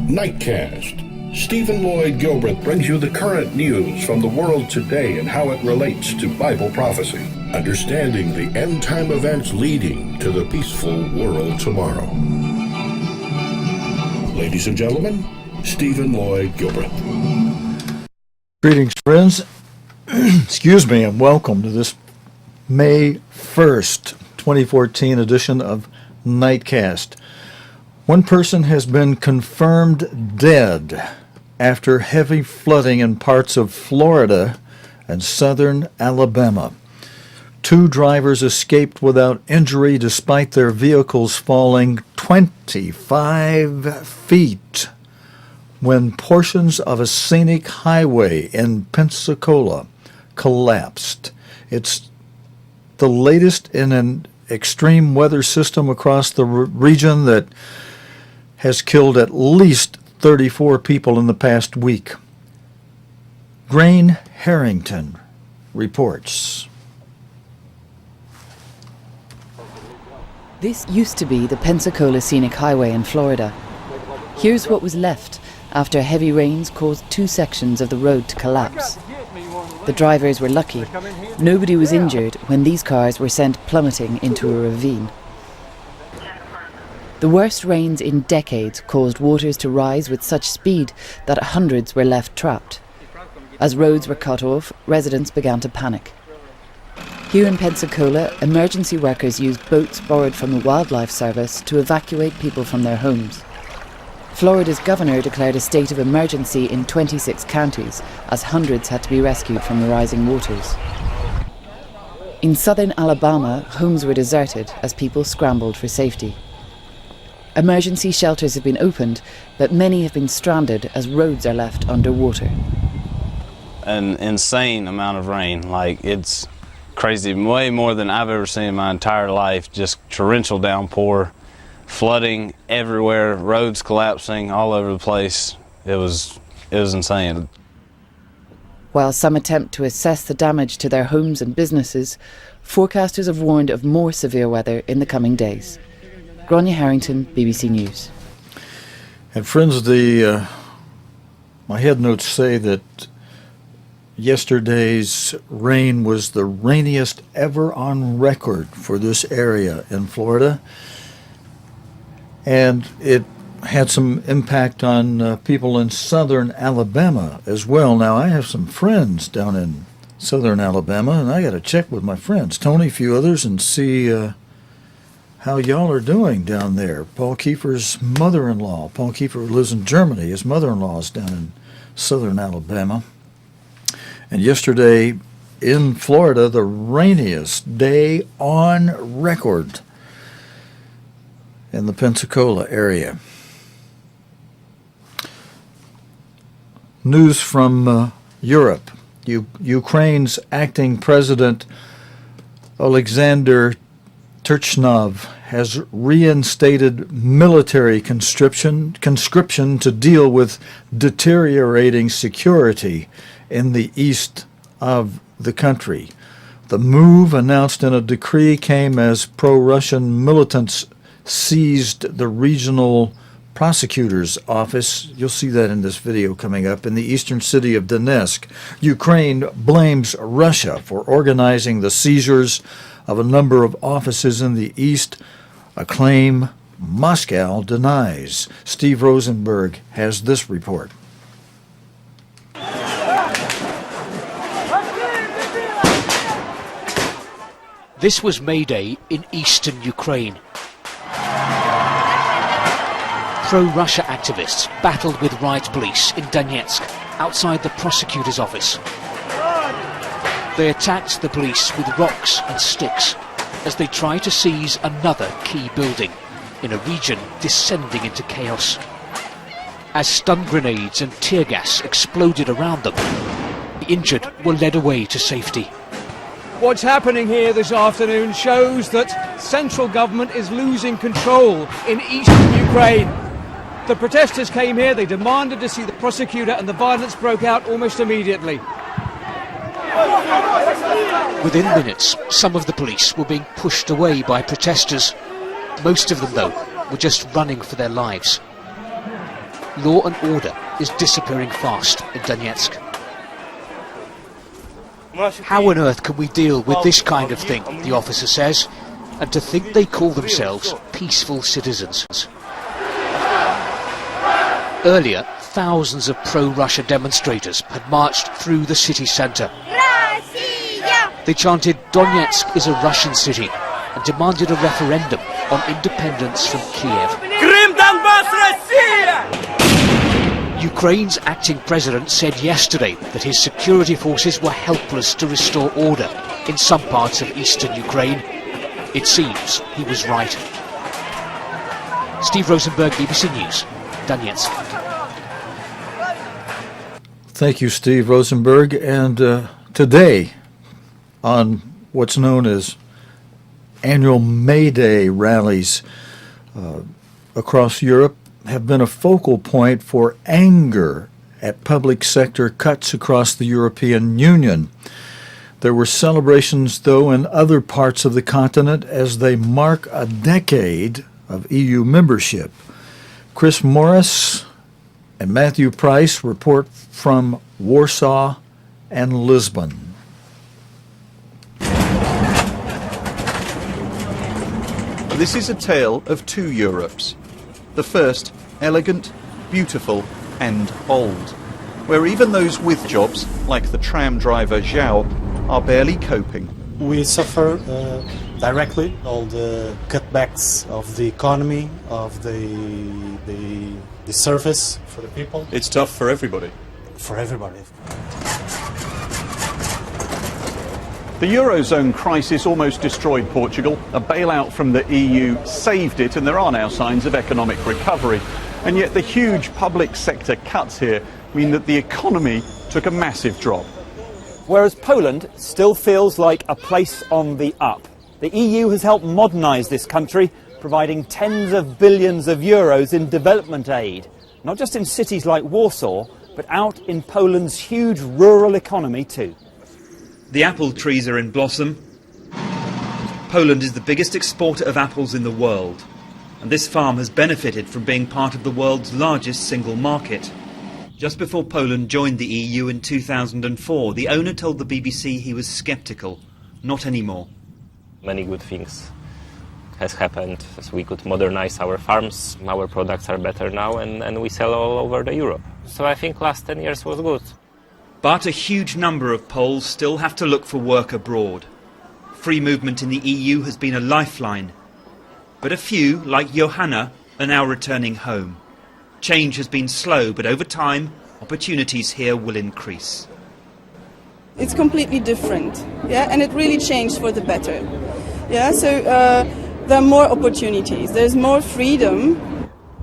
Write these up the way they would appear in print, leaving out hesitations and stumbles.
Nightcast. Stephen Lloyd Gilbreth brings you the current news from the world today and how it relates to Bible prophecy. Understanding the end-time events leading to the peaceful world tomorrow. Ladies and gentlemen, Stephen Lloyd Gilbreth. Greetings, friends. Excuse me, and welcome to this May 1st, 2014 edition of Nightcast. One person has been confirmed dead after heavy flooding in parts of Florida and southern Alabama. 2 drivers escaped without injury despite their vehicles falling 25 feet when portions of a scenic highway in Pensacola collapsed. It's the latest in an extreme weather system across the region that has killed at least 34 people in the past week. Grain Harrington reports. This used to be the Pensacola Scenic Highway in Florida. Here's what was left after heavy rains caused 2 sections of the road to collapse. The drivers were lucky. Nobody was injured when these cars were sent plummeting into a ravine. The worst rains in decades caused waters to rise with such speed that hundreds were left trapped. As roads were cut off, residents began to panic. Here in Pensacola, emergency workers used boats borrowed from the Wildlife Service to evacuate people from their homes. Florida's governor declared a state of emergency in 26 counties as hundreds had to be rescued from the rising waters. In southern Alabama, homes were deserted as people scrambled for safety. Emergency shelters have been opened, but many have been stranded as roads are left underwater. An insane amount of rain, it's crazy, way more than I've ever seen in my entire life. Just torrential downpour, flooding everywhere, roads collapsing all over the place. It was insane. While some attempt to assess the damage to their homes and businesses, forecasters have warned of more severe weather in the coming days. Grain Harrington, BBC News. And friends, my head notes say that yesterday's rain was the rainiest ever on record for this area in Florida. And it had some impact on people in southern Alabama as well. Now, I have some friends down in southern Alabama, and I got to check with my friends, Tony, a few others, and see how y'all are doing down there. Paul Kiefer's mother-in-law, Paul Kiefer lives in Germany. His mother-in-law is down in southern Alabama. And yesterday in Florida, the rainiest day on record in the Pensacola area. News from Europe. Ukraine's acting president, Alexander Turchnov, has reinstated military conscription to deal with deteriorating security in the east of the country. The move, announced in a decree, came as pro-Russian militants seized the regional prosecutor's office. You'll see that in this video coming up, in the eastern city of Donetsk. Ukraine blames Russia for organizing the seizures of a number of offices in the east, a claim Moscow denies. Steve Rosenberg has this report. This was May Day in eastern Ukraine. Pro-Russia activists battled with riot police in Donetsk, outside the prosecutor's office. They attacked the police with rocks and sticks as they tried to seize another key building in a region descending into chaos. As stun grenades and tear gas exploded around them, the injured were led away to safety. What's happening here this afternoon shows that central government is losing control in eastern Ukraine. The protesters came here, they demanded to see the prosecutor, and the violence broke out almost immediately. Within minutes, some of the police were being pushed away by protesters. Most of them, though, were just running for their lives. law and order is disappearing fast in Donetsk. How on earth can we deal with this kind of thing, the officer says, and to think they call themselves peaceful citizens. Earlier, thousands of pro-Russia demonstrators had marched through the city centre. They chanted Donetsk is a Russian city and demanded a referendum on independence from Kiev. Ukraine's acting president said yesterday that his security forces were helpless to restore order in some parts of eastern Ukraine. It seems he was right. Steve Rosenberg, BBC News, Donetsk. Thank you, Steve Rosenberg. And today, on what's known as annual May Day rallies across Europe, have been a focal point for anger at public sector cuts across the European Union. There were celebrations, though, in other parts of the continent as they mark a decade of EU membership. Chris Morris and Matthew Price report from Warsaw and Lisbon. This is a tale of two Europes. The first, elegant, beautiful and old, where even those with jobs, like the tram driver Zhao, are barely coping. We suffer directly all the cutbacks of the economy, of the service for the people. It's tough for everybody. For everybody. The Eurozone crisis almost destroyed Portugal. A bailout from the EU saved it, and there are now signs of economic recovery. And yet the huge public sector cuts here mean that the economy took a massive drop. Whereas Poland still feels like a place on the up. The EU has helped modernise this country, providing tens of billions of euros in development aid, not just in cities like Warsaw, but out in Poland's huge rural economy too. The apple trees are in blossom. Poland is the biggest exporter of apples in the world, and this farm has benefited from being part of the world's largest single market. Just before Poland joined the EU in 2004, the owner told the BBC he was sceptical. Not anymore. Many good things has happened. We could modernize our farms, our products are better now, and we sell all over the Europe. So I think last 10 years was good. But a huge number of Poles still have to look for work abroad. Free movement in the EU has been a lifeline. But a few, like Johanna, are now returning home. Change has been slow, but over time, opportunities here will increase. It's completely different, yeah, and it really changed for the better. Yeah, so there are more opportunities, there's more freedom.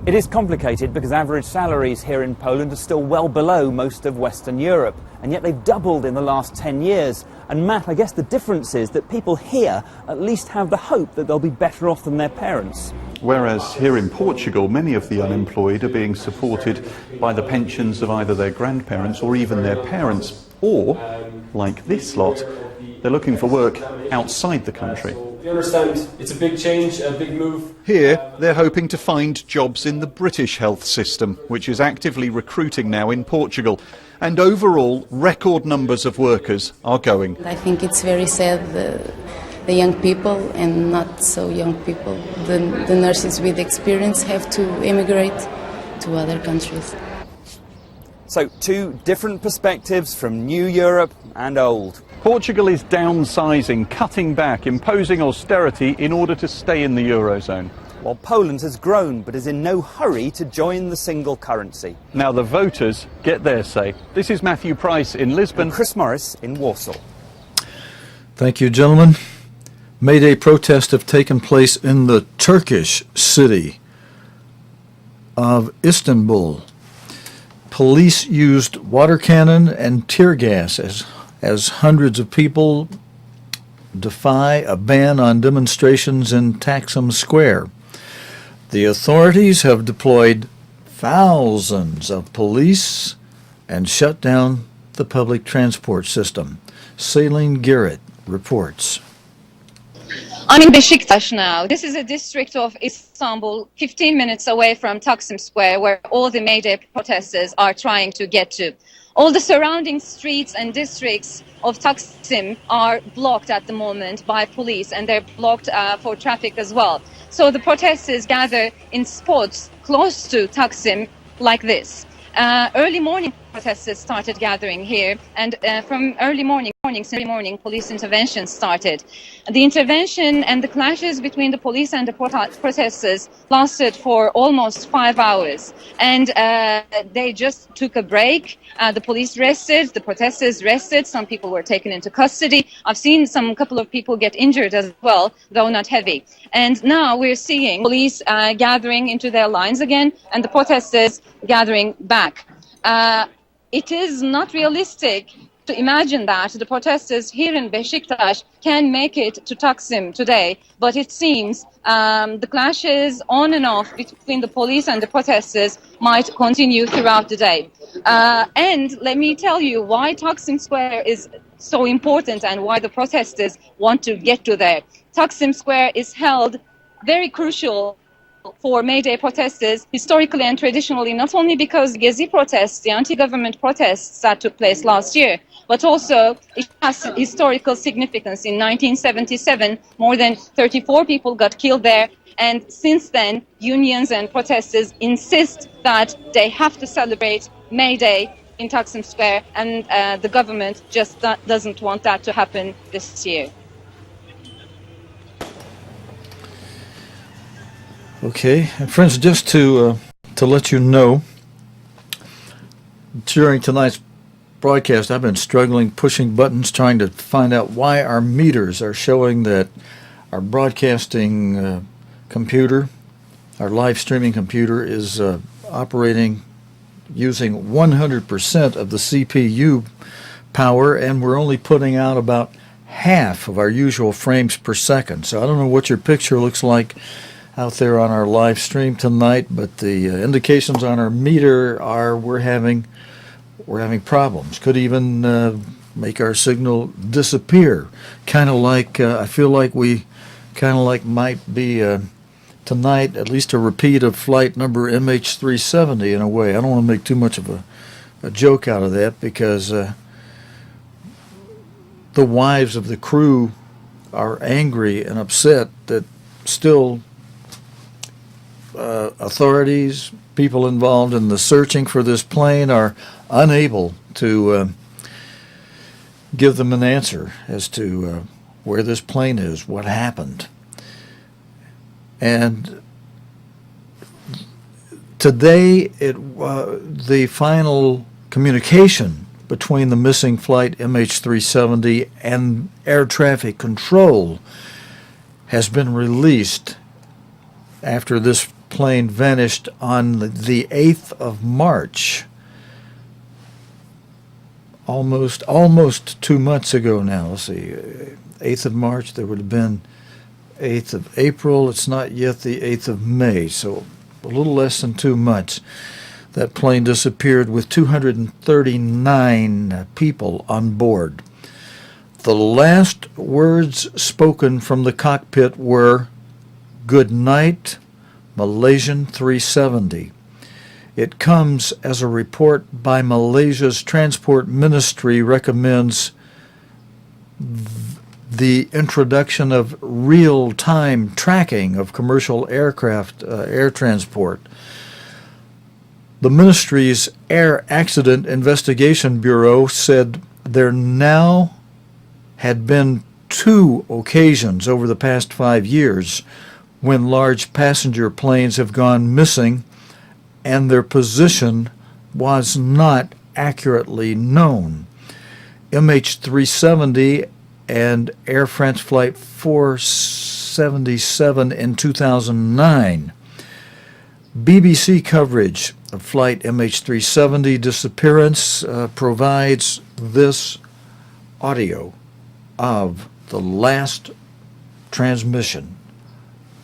It is complicated because average salaries here in Poland are still well below most of Western Europe, and yet they've doubled in the last 10 years. And Matt, I guess the difference is that people here at least have the hope that they'll be better off than their parents. Whereas here in Portugal, many of the unemployed are being supported by the pensions of either their grandparents or even their parents, or, like this lot, they're looking for work outside the country. You understand, it's a big change, a big move. Here, they're hoping to find jobs in the British health system, which is actively recruiting now in Portugal. And overall, record numbers of workers are going. I think it's very sad the young people and not so young people, the nurses with experience have to immigrate to other countries. So two different perspectives from new Europe and old. Portugal is downsizing, cutting back, imposing austerity in order to stay in the Eurozone. While Poland has grown but is in no hurry to join the single currency. Now the voters get their say. This is Matthew Price in Lisbon. And Chris Morris in Warsaw. Thank you, gentlemen. May Day protests have taken place in the Turkish city of Istanbul. Police used water cannon and tear gas as hundreds of people defy a ban on demonstrations in Taksim Square. The authorities have deployed thousands of police and shut down the public transport system. Celine Garrett reports. I'm in Beşiktaş now. This is a district of Istanbul, 15 minutes away from Taksim Square, where all the May Day protesters are trying to get to. All the surrounding streets and districts of Taksim are blocked at the moment by police, and they're blocked for traffic as well. So the protesters gather in spots close to Taksim like this. Early morning protesters started gathering here, and from early morning, police intervention started. The intervention and the clashes between the police and the protesters lasted for almost 5 hours, and they just took a break. The police rested, the protesters rested, some people were taken into custody. I've seen couple of people get injured as well, though not heavy. And now we're seeing police gathering into their lines again, and the protesters gathering back. It is not realistic to imagine that the protesters here in Beşiktaş can make it to Taksim today, but it seems the clashes on and off between the police and the protesters might continue throughout the day. And let me tell you why Taksim Square is so important and why the protesters want to get to there. Taksim Square is held very crucial for May Day protesters, historically and traditionally, not only because Gezi protests, the anti-government protests that took place last year, but also it has historical significance. In 1977, more than 34 people got killed there, and since then, unions and protesters insist that they have to celebrate May Day in Taksim Square, and the government just doesn't want that to happen this year. Okay, and friends, just to let you know, during tonight's broadcast, I've been struggling, pushing buttons, trying to find out why our meters are showing that our broadcasting computer, our live streaming computer, is operating using 100% of the CPU power, and we're only putting out about half of our usual frames per second. So I don't know what your picture looks like out there on our live stream tonight, but the indications on our meter are we're having problems. Could even make our signal disappear. Kind of like I feel like we might be tonight at least a repeat of flight number MH370 in a way. I don't want to make too much of a joke out of that because the wives of the crew are angry and upset that still authorities, people involved in the searching for this plane are unable to give them an answer as to where this plane is, what happened. And today, the final communication between the missing flight MH370 and air traffic control has been released after this plane vanished on the 8th of March. Almost 2 months ago now. Let's see, 8th of March, there would have been 8th of April. It's not yet the 8th of May, so a little less than 2 months. That plane disappeared with 239 people on board. The last words spoken from the cockpit were, "Good night, Malaysian 370. It comes as a report by Malaysia's Transport Ministry recommends the introduction of real-time tracking of commercial aircraft air transport. The ministry's Air Accident Investigation Bureau said there now had been 2 occasions over the past 5 years when large passenger planes have gone missing and their position was not accurately known. MH370 and Air France Flight 477 in 2009. BBC coverage of Flight MH370 disappearance provides this audio of the last transmission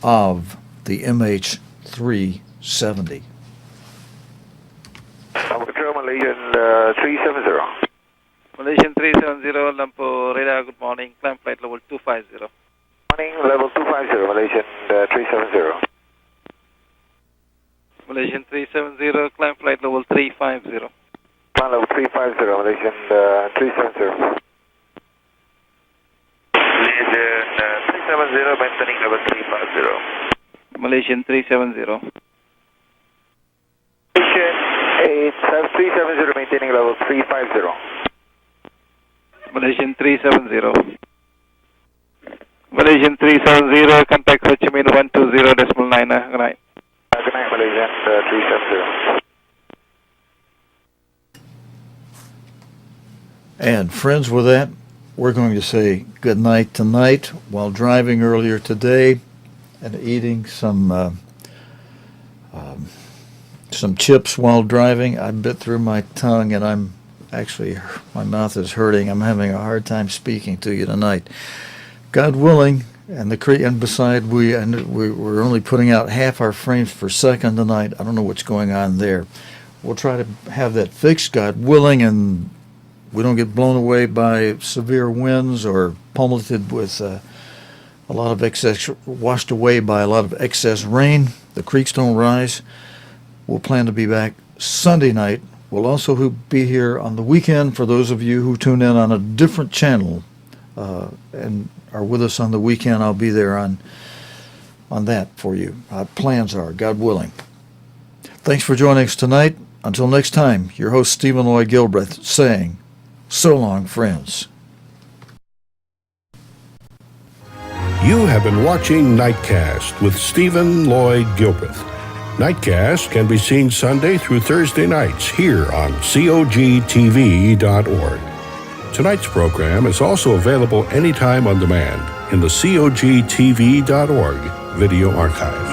of the MH370. Malaysian 370. Malaysian 370, Lampu radar, good morning. Climb flight level 250. climbing level 250, Malaysian 370. Malaysian 370, climb flight level 350. Climb level 350, Malaysian 370. Malaysian 370, maintaining level 350. Malaysian 370. Malaysian 370, maintaining level 350. Malaysian 370. Malaysian 370, contact Ho Chi Minh 120.9. Good night. Good night, Malaysian 370. And friends, with that, we're going to say good night tonight while driving earlier today and eating some chips while driving. I bit through my tongue and I'm actually, my mouth is hurting. I'm having a hard time speaking to you tonight. God willing, and we're only putting out half our frames per second tonight. I don't know what's going on there. We'll try to have that fixed, God willing, and we don't get blown away by severe winds or pummeled with a lot of excess, washed away by a lot of excess rain. The creeks don't rise. We'll plan to be back Sunday night. We'll also be here on the weekend for those of you who tune in on a different channel and are with us on the weekend. I'll be there on that for you. Our plans are, God willing. Thanks for joining us tonight. Until next time, your host Stephen Lloyd Gilbreth saying, so long, friends. You have been watching Nightcast with Stephen Lloyd Gilbreth. Nightcast can be seen Sunday through Thursday nights here on cogtv.org. Tonight's program is also available anytime on demand in the cogtv.org video archive.